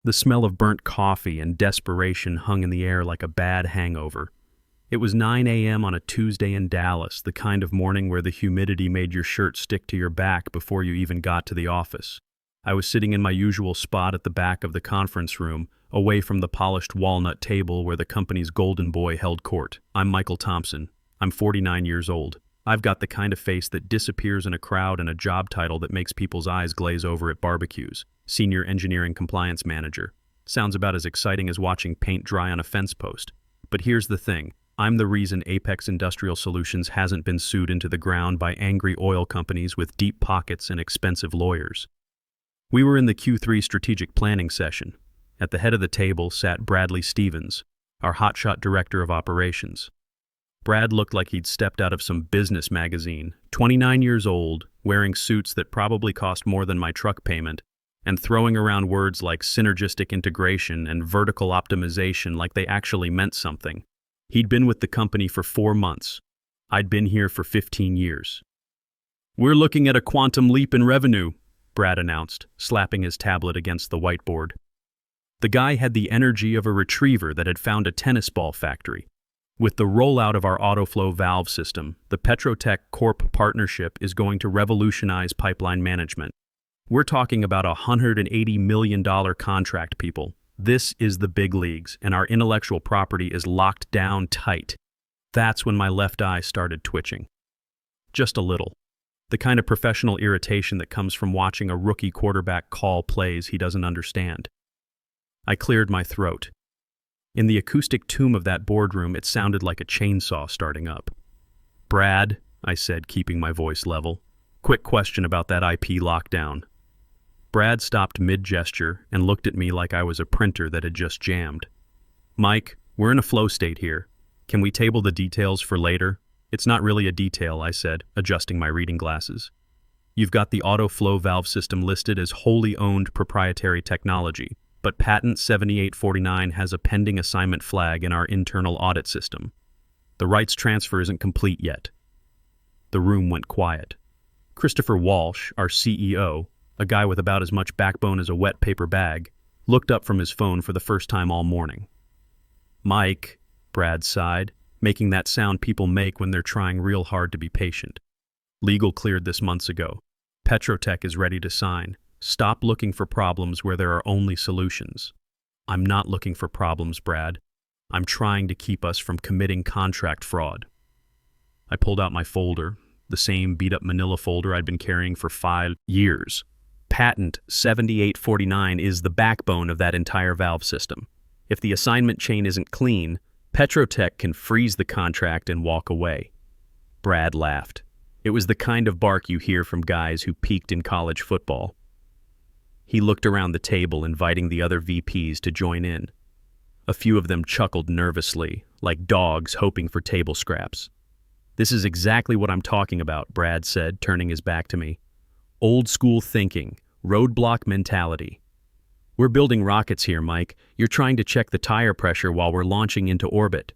The smell of burnt coffee and desperation hung in the air like a bad hangover. It was 9 a.m. on a Tuesday in Dallas, the kind of morning where the humidity made your shirt stick to your back before you even got to the office. I was sitting in my usual spot at the back of the conference room, away from the polished walnut table where the company's golden boy held court. I'm Michael Thompson. I'm 49 years old. I've got the kind of face that disappears in a crowd and a job title that makes people's eyes glaze over at barbecues. Senior Engineering Compliance Manager. Sounds about as exciting as watching paint dry on a fence post. But here's the thing. I'm the reason Apex Industrial Solutions hasn't been sued into the ground by angry oil companies with deep pockets and expensive lawyers. We were in the Q3 strategic planning session. At the head of the table sat Bradley Stevens, our hotshot director of operations. Brad looked like he'd stepped out of some business magazine, 29 years old, wearing suits that probably cost more than my truck payment, and throwing around words like synergistic integration and vertical optimization like they actually meant something. He'd been with the company for 4 months. I'd been here for 15 years. "We're looking at a quantum leap in revenue," Brad announced, slapping his tablet against the whiteboard. The guy had the energy of a retriever that had found a tennis ball factory. With the rollout of our autoflow valve system, the PetroTech Corp partnership is going to revolutionize pipeline management. We're talking about a $180 million contract, people. This is the big leagues, and our intellectual property is locked down tight. That's when my left eye started twitching. Just a little. The kind of professional irritation that comes from watching a rookie quarterback call plays he doesn't understand. I cleared my throat. In the acoustic tomb of that boardroom, it sounded like a chainsaw starting up. "Brad," I said, keeping my voice level, "quick question about that IP lockdown." Brad stopped mid-gesture and looked at me like I was a printer that had just jammed. "Mike, we're in a flow state here. Can we table the details for later?" "It's not really a detail," I said, adjusting my reading glasses. "You've got the auto flow valve system listed as wholly owned proprietary technology, but patent 7849 has a pending assignment flag in our internal audit system. The rights transfer isn't complete yet." The room went quiet. Christopher Walsh, our CEO, a guy with about as much backbone as a wet paper bag, looked up from his phone for the first time all morning. "Mike," Brad sighed, making that sound people make when they're trying real hard to be patient. "Legal cleared this months ago. PetroTech is ready to sign. Stop looking for problems where there are only solutions." "I'm not looking for problems, Brad. I'm trying to keep us from committing contract fraud." I pulled out my folder, the same beat-up manila folder I'd been carrying for 5 years. Patent 7849 is the backbone of that entire valve system. If the assignment chain isn't clean, PetroTech can freeze the contract and walk away. Brad laughed. It was the kind of bark you hear from guys who peaked in college football. He looked around the table, inviting the other VPs to join in. A few of them chuckled nervously, like dogs hoping for table scraps. "This is exactly what I'm talking about," Brad said, turning his back to me. "Old school thinking, roadblock mentality. We're building rockets here, Mike. You're trying to check the tire pressure while we're launching into orbit."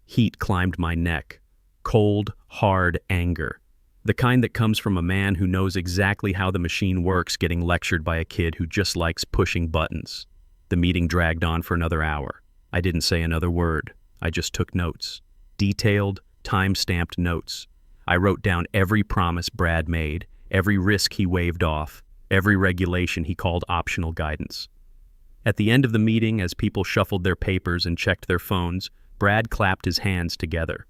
Heat climbed my neck. Cold, hard anger. The kind that comes from a man who knows exactly how the machine works getting lectured by a kid who just likes pushing buttons. The meeting dragged on for another hour. I didn't say another word. I just took notes. Detailed, time-stamped notes. I wrote down every promise Brad made, every risk he waved off, every regulation he called optional guidance. At the end of the meeting, as people shuffled their papers and checked their phones, Brad clapped his hands together.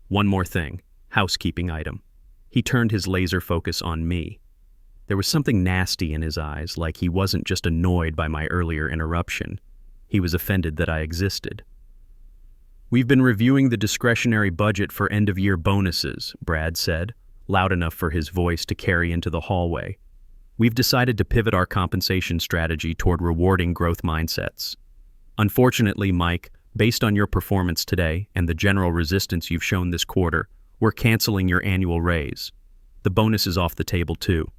"One more thing, housekeeping item." He turned his laser focus on me. There was something nasty in his eyes, like he wasn't just annoyed by my earlier interruption. He was offended that I existed. "We've been reviewing the discretionary budget for end-of-year bonuses," Brad said, loud enough for his voice to carry into the hallway. "We've decided to pivot our compensation strategy toward rewarding growth mindsets. Unfortunately, Mike, based on your performance today and the general resistance you've shown this quarter, we're canceling your annual raise. The bonus is off the table too."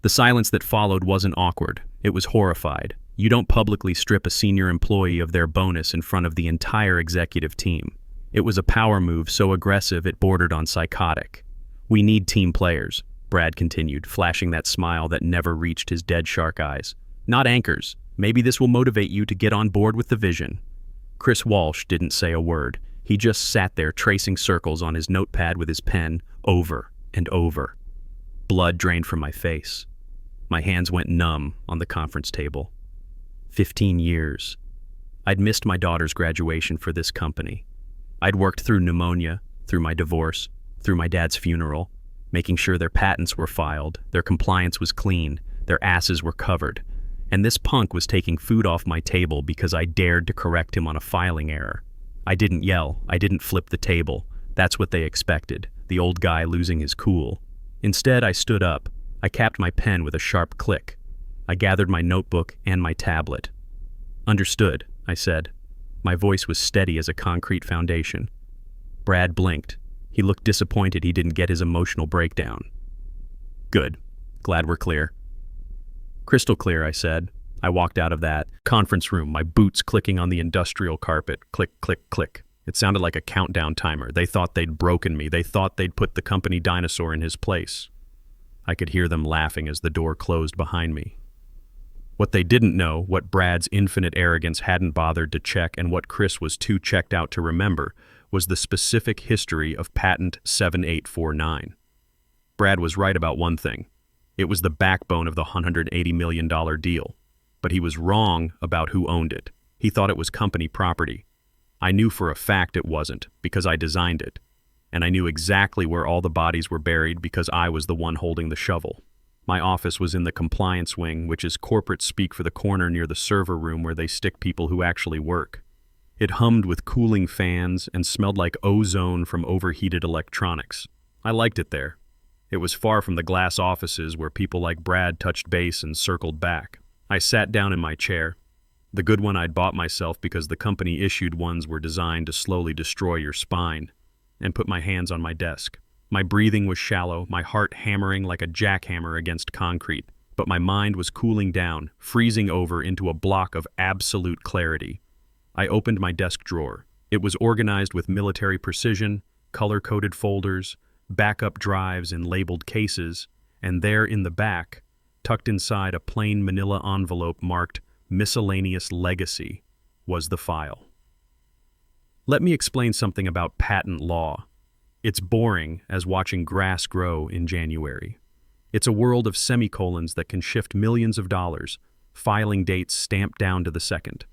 The silence that followed wasn't awkward. It was horrified. You don't publicly strip a senior employee of their bonus in front of the entire executive team. It was a power move so aggressive it bordered on psychotic. "We need team players," Brad continued, flashing that smile that never reached his dead shark eyes. "Not anchors, Maybe this will motivate you to get on board with the vision." Chris Walsh didn't say a word. He just sat there tracing circles on his notepad with his pen, over and over. Blood drained from my face. My hands went numb on the conference table. 15 years. I'd missed my daughter's graduation for this company. I'd worked through pneumonia, through my divorce, through my dad's funeral, making sure their patents were filed, their compliance was clean, their asses were covered. And this punk was taking food off my table because I dared to correct him on a filing error. I didn't yell, I didn't flip the table. That's what they expected, the old guy losing his cool. Instead, I stood up. I capped my pen with a sharp click. I gathered my notebook and my tablet. "Understood," I said. My voice was steady as a concrete foundation. Brad blinked. He looked disappointed he didn't get his emotional breakdown. "Good. Glad we're clear." "Crystal clear," I said. I walked out of that conference room, my boots clicking on the industrial carpet. Click, click, click. It sounded like a countdown timer. They thought they'd broken me. They thought they'd put the company dinosaur in his place. I could hear them laughing as the door closed behind me. What they didn't know, what Brad's infinite arrogance hadn't bothered to check, and what Chris was too checked out to remember, was the specific history of Patent 7849. Brad was right about one thing. It was the backbone of the $180 million deal. But he was wrong about who owned it. He thought it was company property. I knew for a fact it wasn't, because I designed it. And I knew exactly where all the bodies were buried because I was the one holding the shovel. My office was in the compliance wing, which is corporate speak for the corner near the server room where they stick people who actually work. It hummed with cooling fans and smelled like ozone from overheated electronics. I liked it there. It was far from the glass offices where people like Brad touched base and circled back. I sat down in my chair. The good one I'd bought myself because the company-issued ones were designed to slowly destroy your spine, and put my hands on my desk. My breathing was shallow, my heart hammering like a jackhammer against concrete, but my mind was cooling down, freezing over into a block of absolute clarity. I opened my desk drawer. It was organized with military precision, color-coded folders, backup drives in labeled cases, and there in the back, tucked inside a plain manila envelope marked Miscellaneous Legacy, was the file. Let me explain something about patent law. It's boring as watching grass grow in January. It's a world of semicolons that can shift millions of dollars, filing dates stamped down to the second.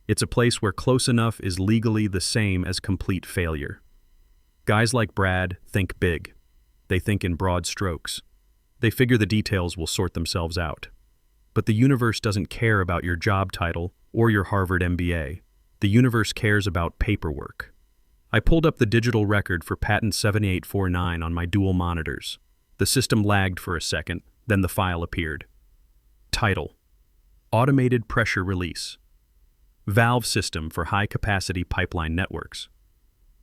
It's a place where close enough is legally the same as complete failure. Guys like Brad think big. They think in broad strokes. They figure the details will sort themselves out. But the universe doesn't care about your job title or your Harvard MBA. The universe cares about paperwork. I pulled up the digital record for Patent 7849 on my dual monitors. The system lagged for a second, then the file appeared. Title: Automated Pressure Release. Valve System for High-Capacity Pipeline Networks.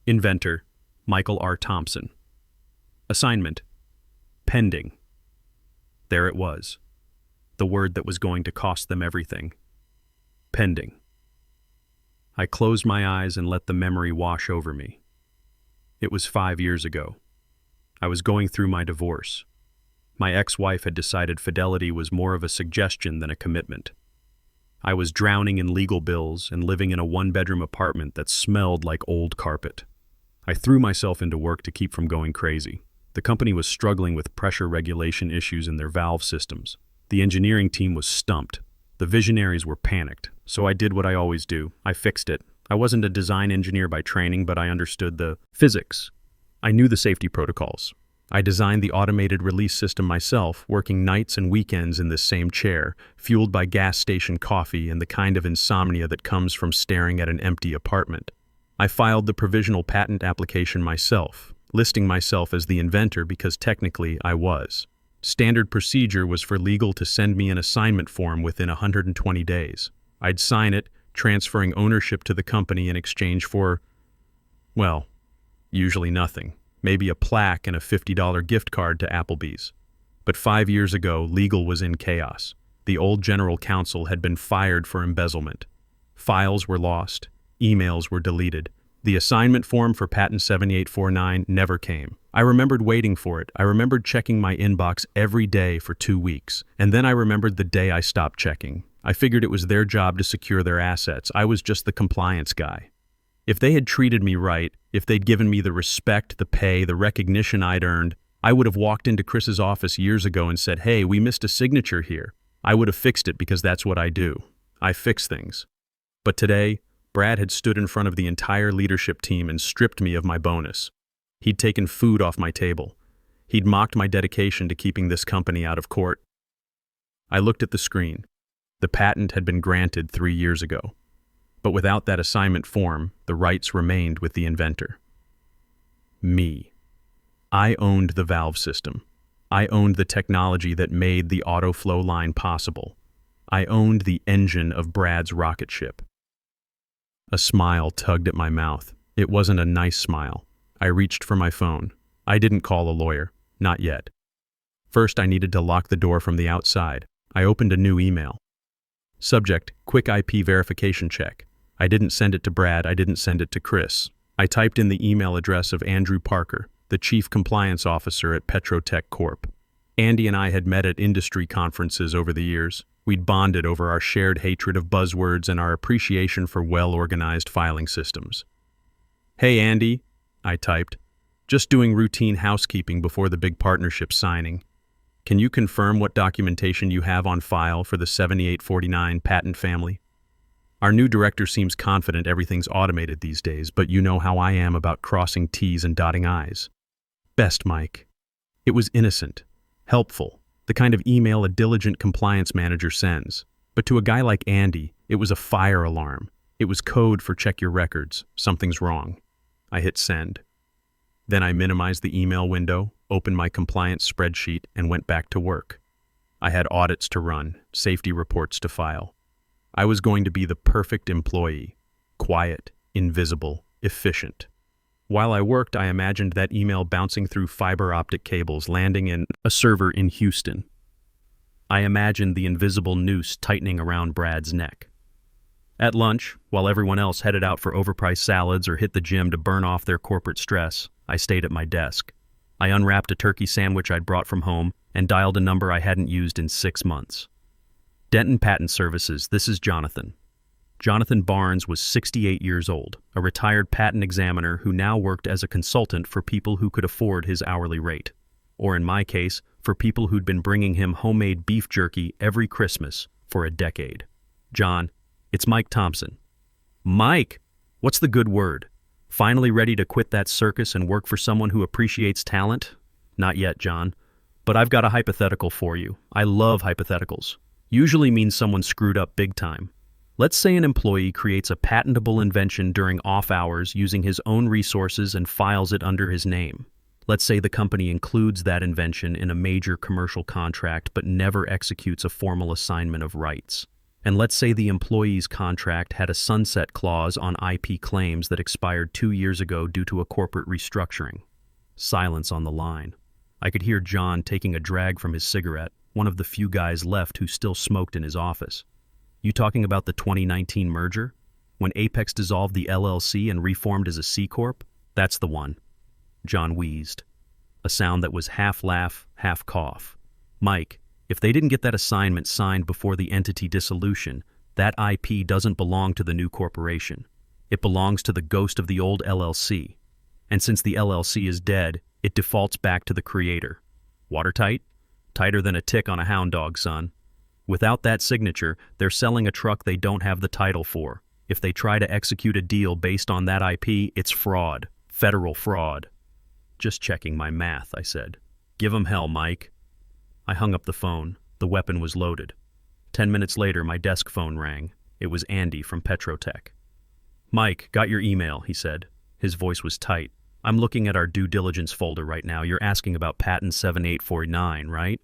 Inventor: Michael R. Thompson. Assignment: Pending. There it was. The word that was going to cost them everything. Pending. I closed my eyes and let the memory wash over me. It was 5 years ago. I was going through my divorce. My ex-wife had decided fidelity was more of a suggestion than a commitment. I was drowning in legal bills and living in a one-bedroom apartment that smelled like old carpet. I threw myself into work to keep from going crazy. The company was struggling with pressure regulation issues in their valve systems. The engineering team was stumped. The visionaries were panicked. So I did what I always do. I fixed it. I wasn't a design engineer by training, but I understood the physics. I knew the safety protocols. I designed the automated release system myself, working nights and weekends in this same chair, fueled by gas station coffee and the kind of insomnia that comes from staring at an empty apartment. I filed the provisional patent application myself, listing myself as the inventor because technically I was. Standard procedure was for legal to send me an assignment form within 120 days. I'd sign it, transferring ownership to the company in exchange for, well, usually nothing. Maybe a plaque and a $50 gift card to Applebee's. But 5 years ago, legal was in chaos. The old general counsel had been fired for embezzlement. Files were lost. Emails were deleted. The assignment form for Patent 7849 never came. I remembered waiting for it. I remembered checking my inbox every day for 2 weeks. And then I remembered the day I stopped checking. I figured it was their job to secure their assets. I was just the compliance guy. If they had treated me right, if they'd given me the respect, the pay, the recognition I'd earned, I would have walked into Chris's office years ago and said, "Hey, we missed a signature here." I would have fixed it because that's what I do. I fix things. But today, Brad had stood in front of the entire leadership team and stripped me of my bonus. He'd taken food off my table. He'd mocked my dedication to keeping this company out of court. I looked at the screen. The patent had been granted 3 years ago. But without that assignment form, the rights remained with the inventor. Me. I owned the valve system. I owned the technology that made the autoflow line possible. I owned the engine of Brad's rocket ship. A smile tugged at my mouth. It wasn't a nice smile. I reached for my phone. I didn't call a lawyer. Not yet. First, I needed to lock the door from the outside. I opened a new email. Subject, quick IP verification check. I didn't send it to Brad, I didn't send it to Chris. I typed in the email address of Andrew Parker, the Chief Compliance Officer at PetroTech Corp. Andy and I had met at industry conferences over the years. We'd bonded over our shared hatred of buzzwords and our appreciation for well-organized filing systems. "Hey Andy," I typed, "just doing routine housekeeping before the big partnership signing. Can you confirm what documentation you have on file for the 7849 patent family? Our new director seems confident everything's automated these days, but you know how I am about crossing T's and dotting I's. Best, Mike." It was innocent, helpful, the kind of email a diligent compliance manager sends. But to a guy like Andy, it was a fire alarm. It was code for check your records. Something's wrong. I hit send. Then I minimized the email window, opened my compliance spreadsheet, and went back to work. I had audits to run, safety reports to file. I was going to be the perfect employee. Quiet, invisible, efficient. While I worked, I imagined that email bouncing through fiber optic cables, landing in a server in Houston. I imagined the invisible noose tightening around Brad's neck. At lunch, while everyone else headed out for overpriced salads or hit the gym to burn off their corporate stress, I stayed at my desk. I unwrapped a turkey sandwich I'd brought from home and dialed a number I hadn't used in 6 months. "Denton Patent Services, this is Jonathan." Jonathan Barnes was 68 years old, a retired patent examiner who now worked as a consultant for people who could afford his hourly rate. Or in my case, for people who'd been bringing him homemade beef jerky every Christmas for a decade. "John, it's Mike Thompson." "Mike, what's the good word? Finally ready to quit that circus and work for someone who appreciates talent?" "Not yet, John. But I've got a hypothetical for you. I love hypotheticals. Usually means someone screwed up big time. Let's say an employee creates a patentable invention during off hours using his own resources and files it under his name. Let's say the company includes that invention in a major commercial contract but never executes a formal assignment of rights. And let's say the employee's contract had a sunset clause on IP claims that expired 2 years ago due to a corporate restructuring. Silence on the line. I could hear John taking a drag from his cigarette, one of the few guys left who still smoked in his office. "You talking about the 2019 merger? When Apex dissolved the LLC and reformed as a C-Corp? That's the one." John wheezed, a sound that was half laugh, half cough. "Mike, if they didn't get that assignment signed before the entity dissolution, that IP doesn't belong to the new corporation. It belongs to the ghost of the old LLC. And since the LLC is dead, it defaults back to the creator. Watertight? Tighter than a tick on a hound dog, son. Without that signature, they're selling a truck they don't have the title for. If they try to execute a deal based on that IP, it's fraud. Federal fraud." "Just checking my math," I said. "Give 'em hell, Mike." I hung up the phone. The weapon was loaded. 10 minutes later, my desk phone rang. It was Andy from PetroTech. "Mike, got your email," he said. His voice was tight. "I'm looking at our due diligence folder right now. You're asking about patent 7849, right?"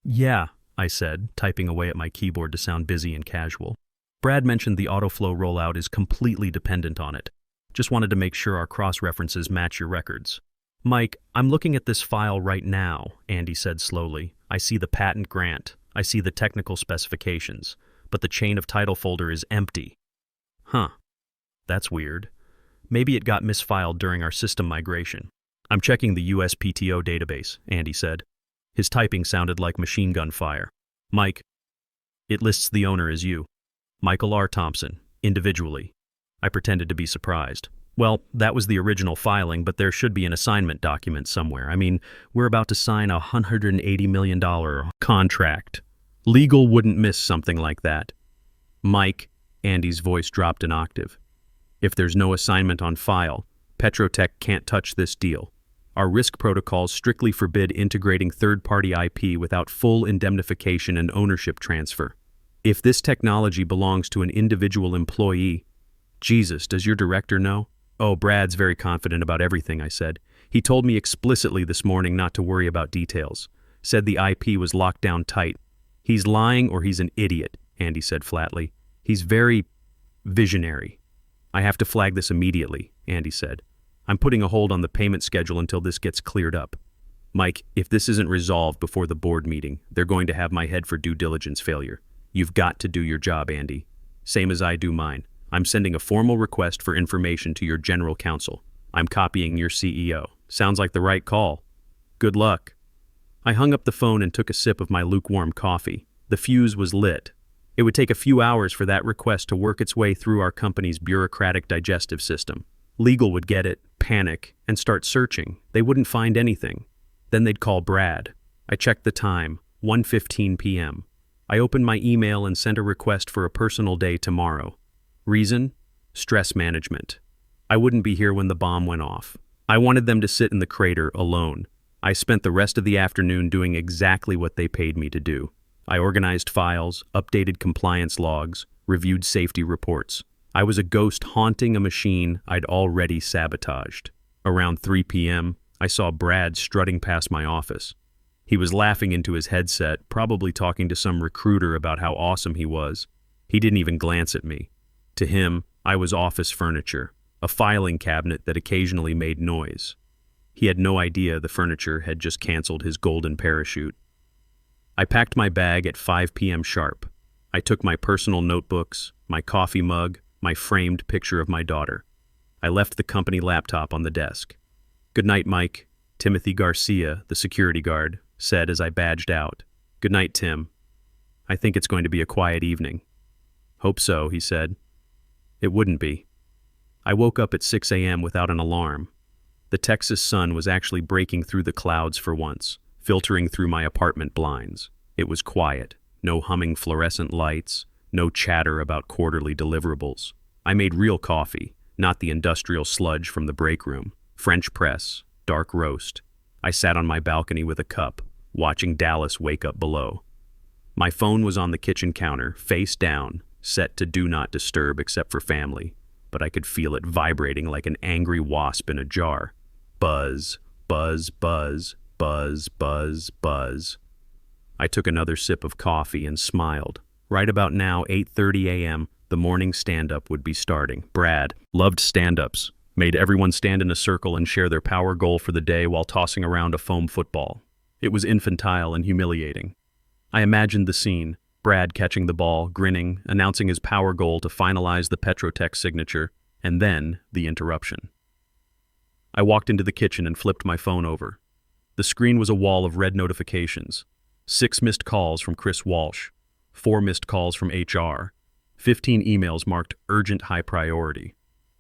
"Yeah," I said, typing away at my keyboard to sound busy and casual. "Brad mentioned the autoflow rollout is completely dependent on it. Just wanted to make sure our cross-references match your records." "Mike, I'm looking at this file right now," Andy said slowly. "I see the patent grant. I see the technical specifications. But the chain of title folder is empty." "Huh. That's weird. Maybe it got misfiled during our system migration." "I'm checking the USPTO database," Andy said. His typing sounded like machine gun fire. "Mike, It lists the owner as you, Michael R. Thompson, individually. I pretended to be surprised. Well, that was the original filing, but there should be an assignment document somewhere. I mean, we're about to sign a $180 million contract. Legal wouldn't miss something like that. Mike, Andy's voice dropped an octave. If there's no assignment on file, PetroTech can't touch this deal. Our risk protocols strictly forbid integrating third-party IP without full indemnification and ownership transfer. If this technology belongs to an individual employee, Jesus, does your director know? Oh, Brad's very confident about everything, I said. He told me explicitly this morning not to worry about details. Said the IP was locked down tight. He's lying or he's an idiot, Andy said flatly. He's very visionary. I have to flag this immediately, Andy said. I'm putting a hold on the payment schedule until this gets cleared up. Mike, if this isn't resolved before the board meeting, they're going to have my head for due diligence failure. You've got to do your job, Andy. Same as I do mine. I'm sending a formal request for information to your general counsel. I'm copying your CEO. Sounds like the right call. Good luck. I hung up the phone and took a sip of my lukewarm coffee. The fuse was lit. It would take a few hours for that request to work its way through our company's bureaucratic digestive system. Legal would get it, panic, and start searching. They wouldn't find anything. Then they'd call Brad. I checked the time, 1:15 p.m. I opened my email and sent a request for a personal day tomorrow. Reason? Stress management. I wouldn't be here when the bomb went off. I wanted them to sit in the crater alone. I spent the rest of the afternoon doing exactly what they paid me to do. I organized files, updated compliance logs, reviewed safety reports. I was a ghost haunting a machine I'd already sabotaged. Around 3 p.m., I saw Brad strutting past my office. He was laughing into his headset, probably talking to some recruiter about how awesome he was. He didn't even glance at me. To him, I was office furniture, a filing cabinet that occasionally made noise. He had no idea the furniture had just canceled his golden parachute. I packed my bag at 5 p.m. sharp. I took my personal notebooks, my coffee mug, my framed picture of my daughter. I left the company laptop on the desk. "Good night, Mike," Timothy Garcia, the security guard, said as I badged out. "Good night, Tim. I think it's going to be a quiet evening." "Hope so," he said. It wouldn't be. I woke up at 6 a.m. without an alarm. The Texas sun was actually breaking through the clouds for once, filtering through my apartment blinds. It was quiet. No humming fluorescent lights, no chatter about quarterly deliverables. I made real coffee, not the industrial sludge from the break room. French press, dark roast. I sat on my balcony with a cup, watching Dallas wake up below. My phone was on the kitchen counter, face down, set to do not disturb except for family, but I could feel it vibrating like an angry wasp in a jar. Buzz, buzz, buzz, buzz, buzz, buzz. I took another sip of coffee and smiled. Right about now, 8:30 a.m., the morning stand-up would be starting. Brad loved stand-ups, made everyone stand in a circle and share their power goal for the day while tossing around a foam football. It was infantile and humiliating. I imagined the scene, Brad catching the ball, grinning, announcing his power goal to finalize the PetroTech signature, and then the interruption. I walked into the kitchen and flipped my phone over. The screen was a wall of red notifications. 6 missed calls from Chris Walsh, 4 missed calls from HR, 15 emails marked urgent high priority.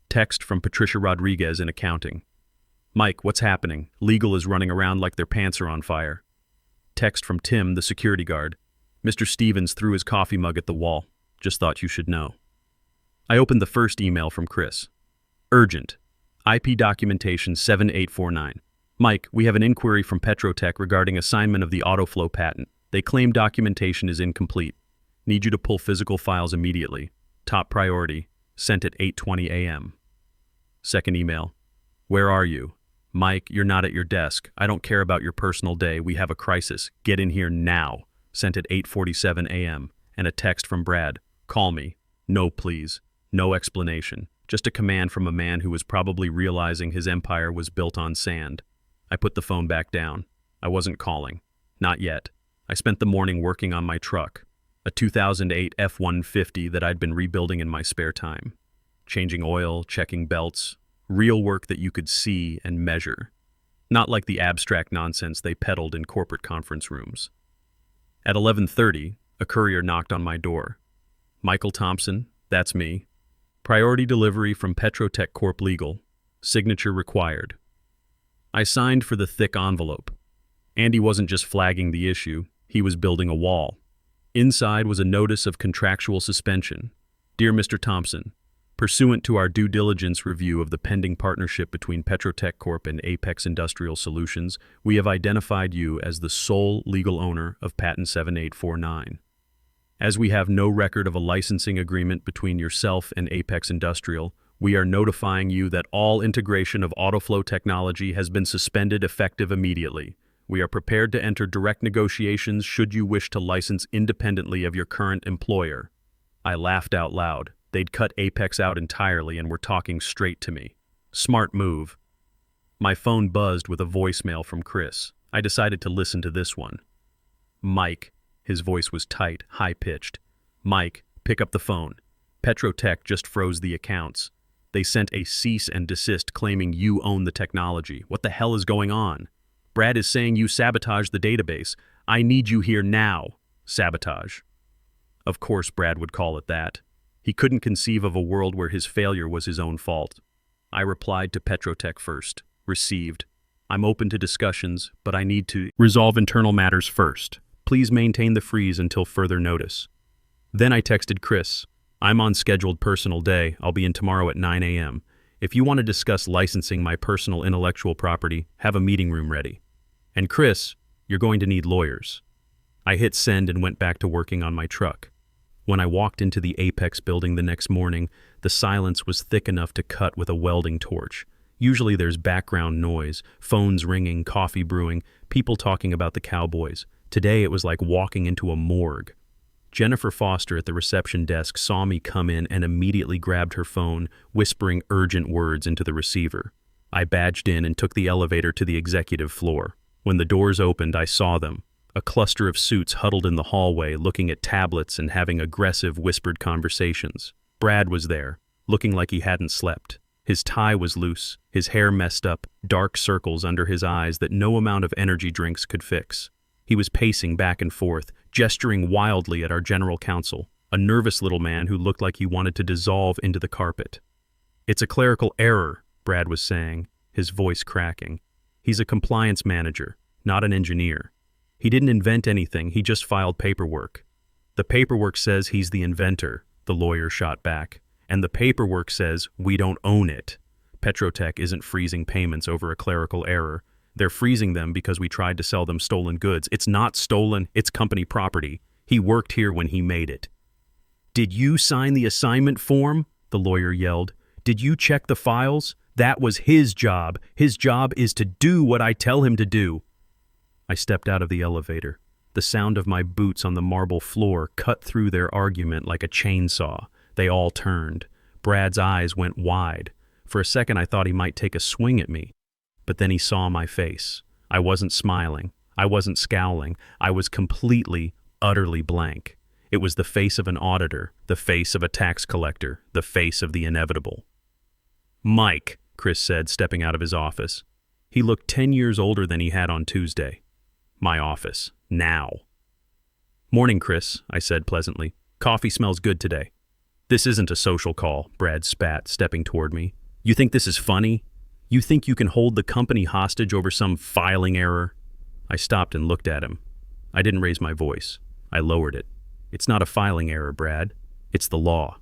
Text from Patricia Rodriguez in accounting. "Mike, what's happening? Legal is running around like their pants are on fire." Text from Tim, the security guard. "Mr. Stevens threw his coffee mug at the wall. Just thought you should know." I opened the first email from Chris. "Urgent. IP documentation 7849. Mike, we have an inquiry from PetroTech regarding assignment of the autoflow patent. They claim documentation is incomplete. Need you to pull physical files immediately. Top priority. Sent at 8:20 a.m. Second email. "Where are you? Mike, you're not at your desk. I don't care about your personal day. We have a crisis. Get in here now." Sent at 8:47 a.m. And a text from Brad. "Call me. No, please. No explanation. Just a command from a man who was probably realizing his empire was built on sand." I put the phone back down. I wasn't calling. Not yet. I spent the morning working on my truck, a 2008 F-150 that I'd been rebuilding in my spare time. Changing oil, checking belts, real work that you could see and measure. Not like the abstract nonsense they peddled in corporate conference rooms. At 11:30, A courier knocked on my door. Michael Thompson, that's me. Priority delivery from PetroTech Corp Legal. Signature required. I signed for the thick envelope. Andy wasn't just flagging the issue, he was building a wall. Inside was a notice of contractual suspension. Dear Mr. Thompson, pursuant to our due diligence review of the pending partnership between PetroTech Corp and Apex Industrial Solutions, we have identified you as the sole legal owner of Patent 7849. As we have no record of a licensing agreement between yourself and Apex Industrial, we are notifying you that all integration of autoflow technology has been suspended effective immediately. We are prepared to enter direct negotiations should you wish to license independently of your current employer. I laughed out loud. They'd cut Apex out entirely and were talking straight to me. Smart move. My phone buzzed with a voicemail from Chris. I decided to listen to this one. Mike. His voice was tight, high-pitched. Mike, pick up the phone. PetroTech just froze the accounts. They sent a cease and desist claiming you own the technology. What the hell is going on? Brad is saying you sabotaged the database. I need you here now. Sabotage. Of course Brad would call it that. He couldn't conceive of a world where his failure was his own fault. I replied to PetroTech first. Received. I'm open to discussions, but I need to resolve internal matters first. Please maintain the freeze until further notice. Then I texted Chris. I'm on scheduled personal day. I'll be in tomorrow at 9 a.m. If you want to discuss licensing my personal intellectual property, have a meeting room ready. And Chris, you're going to need lawyers. I hit send and went back to working on my truck. When I walked into the Apex building the next morning, the silence was thick enough to cut with a welding torch. Usually there's background noise, phones ringing, coffee brewing, people talking about the Cowboys. Today it was like walking into a morgue. Jennifer Foster at the reception desk saw me come in and immediately grabbed her phone, whispering urgent words into the receiver. I badged in and took the elevator to the executive floor. When the doors opened, I saw them. A cluster of suits huddled in the hallway, looking at tablets and having aggressive, whispered conversations. Brad was there, looking like he hadn't slept. His tie was loose, his hair messed up, dark circles under his eyes that no amount of energy drinks could fix. He was pacing back and forth, gesturing wildly at our general counsel, a nervous little man who looked like he wanted to dissolve into the carpet. It's a clerical error, Brad was saying, his voice cracking. He's a compliance manager, not an engineer. He didn't invent anything, he just filed paperwork. The paperwork says he's the inventor, the lawyer shot back. And the paperwork says we don't own it. PetroTech isn't freezing payments over a clerical error. They're freezing them because we tried to sell them stolen goods. It's not stolen, it's company property. He worked here when he made it. Did you sign the assignment form? The lawyer yelled. Did you check the files? That was his job. His job is to do what I tell him to do. I stepped out of the elevator. The sound of my boots on the marble floor cut through their argument like a chainsaw. They all turned. Brad's eyes went wide. For a second I thought he might take a swing at me. But then he saw my face. I wasn't smiling. I wasn't scowling. I was completely, utterly blank. It was the face of an auditor, the face of a tax collector, the face of the inevitable. Mike, Chris said, stepping out of his office. He looked 10 years older than he had on Tuesday. My office. Now. Morning, Chris, I said pleasantly. Coffee smells good today. This isn't a social call, Brad spat, stepping toward me. You think this is funny? You think you can hold the company hostage over some filing error? I stopped and looked at him. I didn't raise my voice. I lowered it. It's not a filing error, Brad. It's the law.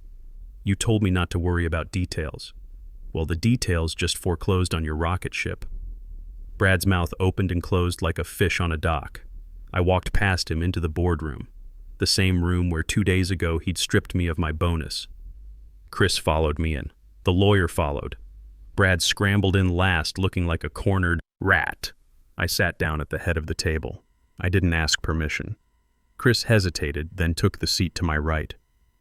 You told me not to worry about details. Well, the details just foreclosed on your rocket ship. Brad's mouth opened and closed like a fish on a dock. I walked past him into the boardroom, the same room where 2 days ago he'd stripped me of my bonus. Chris followed me in. The lawyer followed. Brad scrambled in last, looking like a cornered rat. I sat down at the head of the table. I didn't ask permission. Chris hesitated, then took the seat to my right.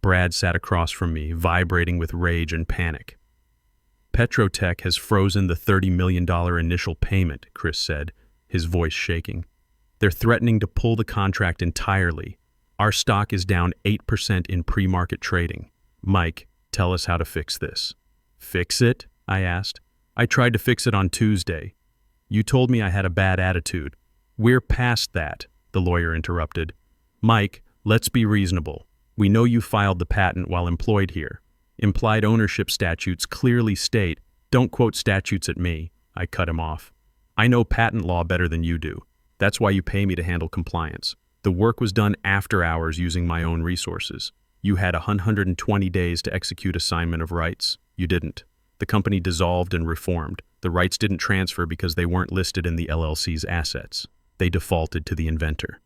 Brad sat across from me, vibrating with rage and panic. PetroTech has frozen the $30 million initial payment, Chris said, his voice shaking. They're threatening to pull the contract entirely. Our stock is down 8% in pre-market trading. Mike, tell us how to fix this. Fix it? I asked. I tried to fix it on Tuesday. You told me I had a bad attitude. We're past that, the lawyer interrupted. Mike, Let's be reasonable. We know you filed the patent while employed here. Implied ownership statutes clearly state, don't quote statutes at me. I cut him off. I know patent law better than you do. That's why you pay me to handle compliance. The work was done after hours using my own resources. You had 120 days to execute assignment of rights. You didn't. The company dissolved and reformed. The rights didn't transfer because they weren't listed in the LLC's assets. They defaulted to the inventor.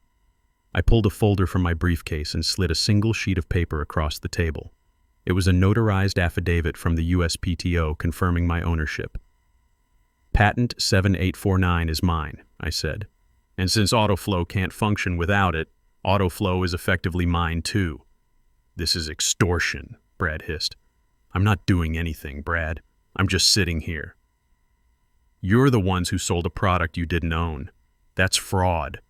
I pulled a folder from my briefcase and slid a single sheet of paper across the table. It was a notarized affidavit from the USPTO confirming my ownership. Patent 7849 is mine, I said. And since AutoFlow can't function without it, AutoFlow is effectively mine too. This is extortion, Brad hissed. I'm not doing anything, Brad. I'm just sitting here. You're the ones who sold a product you didn't own. That's fraud.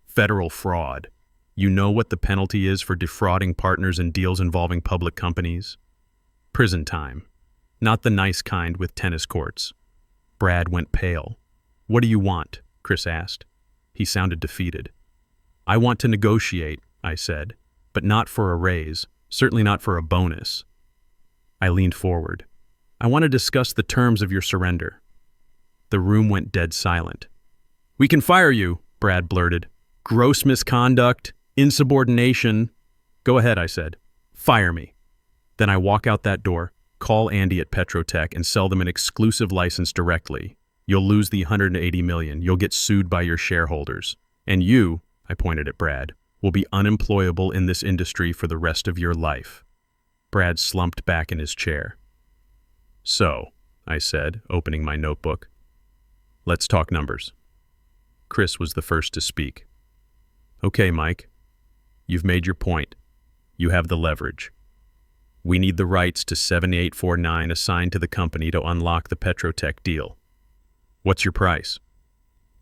Federal fraud. You know what the penalty is for defrauding partners in deals involving public companies? Prison time. Not the nice kind with tennis courts. Brad went pale. What do you want? Chris asked. He sounded defeated. I want to negotiate, I said, but not for a raise, certainly not for a bonus. I leaned forward. I want to discuss the terms of your surrender. The room went dead silent. We can fire you, Brad blurted. Gross misconduct, insubordination. Go ahead, I said. Fire me. Then I walk out that door, call Andy at PetroTech and sell them an exclusive license directly. You'll lose the $180 million. You'll get sued by your shareholders. And you, I pointed at Brad, will be unemployable in this industry for the rest of your life. Brad slumped back in his chair. So, I said, opening my notebook. Let's talk numbers. Chris was the first to speak. Okay, Mike. You've made your point. You have the leverage. We need the rights to 7849 assigned to the company to unlock the PetroTech deal. What's your price?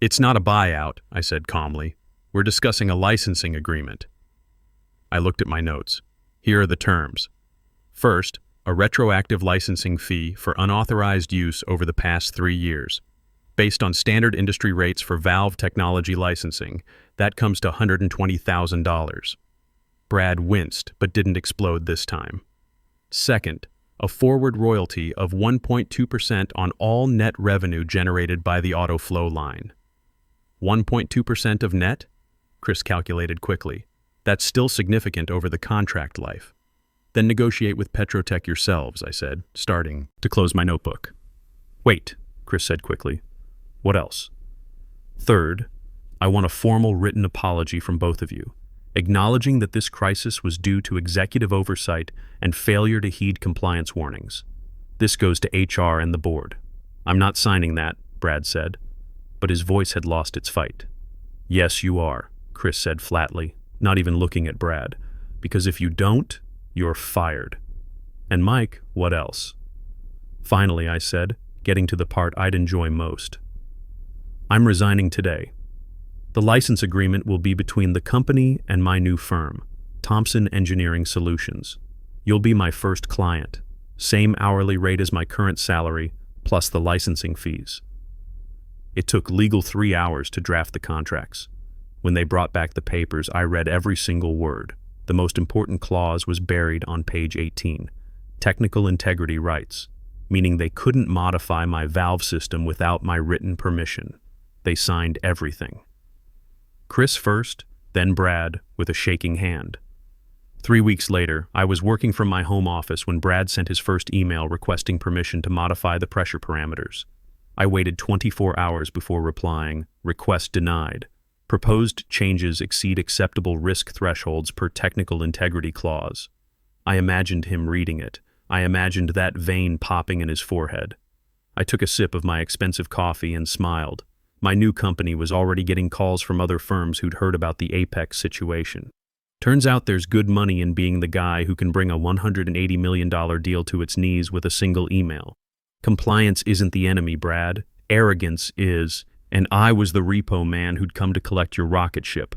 It's not a buyout, I said calmly. We're discussing a licensing agreement. I looked at my notes. Here are the terms. First, a retroactive licensing fee for unauthorized use over the past 3 years. Based on standard industry rates for valve technology licensing, that comes to $120,000. Brad winced, but didn't explode this time. Second, a forward royalty of 1.2% on all net revenue generated by the AutoFlow line. 1.2% of net? Chris calculated quickly. That's still significant over the contract life. Then negotiate with PetroTech yourselves, I said, starting to close my notebook. Wait, Chris said quickly. What else? Third, I want a formal written apology from both of you, acknowledging that this crisis was due to executive oversight and failure to heed compliance warnings. This goes to HR and the board. I'm not signing that, Brad said, but his voice had lost its fight. Yes, you are, Chris said flatly, not even looking at Brad, because if you don't, you're fired. And Mike, what else? Finally, I said, getting to the part I'd enjoy most. I'm resigning today. The license agreement will be between the company and my new firm, Thompson Engineering Solutions. You'll be my first client. Same hourly rate as my current salary, plus the licensing fees. It took legal 3 hours to draft the contracts. When they brought back the papers, I read every single word. The most important clause was buried on page 18. Technical integrity rights, meaning they couldn't modify my valve system without my written permission. They signed everything. Chris first, then Brad, with a shaking hand. 3 weeks later, I was working from my home office when Brad sent his first email requesting permission to modify the pressure parameters. I waited 24 hours before replying, request denied. Proposed changes exceed acceptable risk thresholds per technical integrity clause. I imagined him reading it. I imagined that vein popping in his forehead. I took a sip of my expensive coffee and smiled. My new company was already getting calls from other firms who'd heard about the Apex situation. Turns out there's good money in being the guy who can bring a $180 million deal to its knees with a single email. Compliance isn't the enemy, Brad. Arrogance is, and I was the repo man who'd come to collect your rocket ship.